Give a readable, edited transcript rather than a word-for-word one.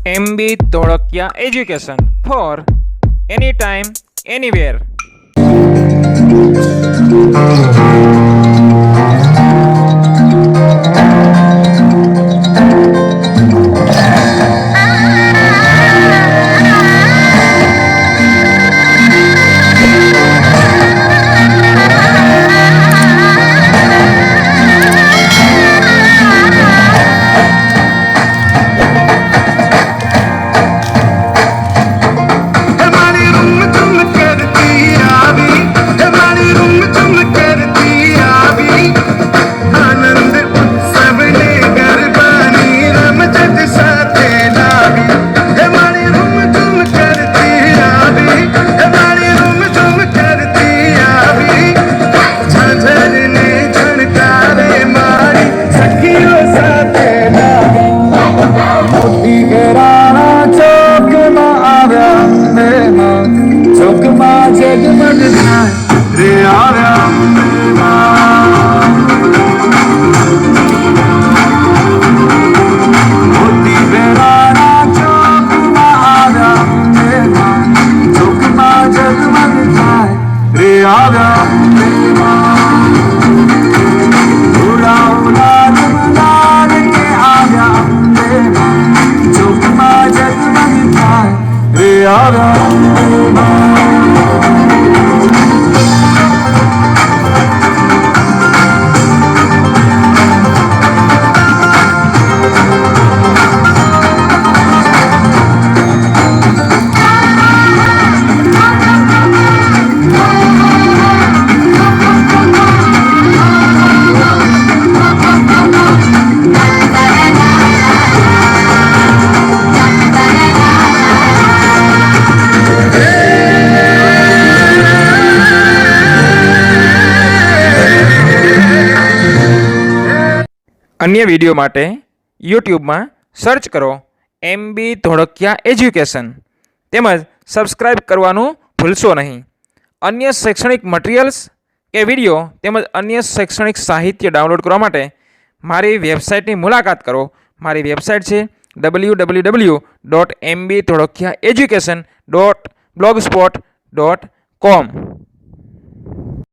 MB Todakya Education for anytime, anywhere. अन्य video माटे YouTube में सर्च करो MB धोड़किया एज्युकेशन तेमज सब्सक्राइब करवानुं भूलशो नहीं। अन्य शैक्षणिक मटीरियल्स के वीडियो तेमज अन्य शैक्षणिक साहित्य डाउनलॉड करवा माटे मारी वेबसाइटनी मुलाकात करो। मारी वेबसाइट है www.mbthodkiaeducation.blogspot.com।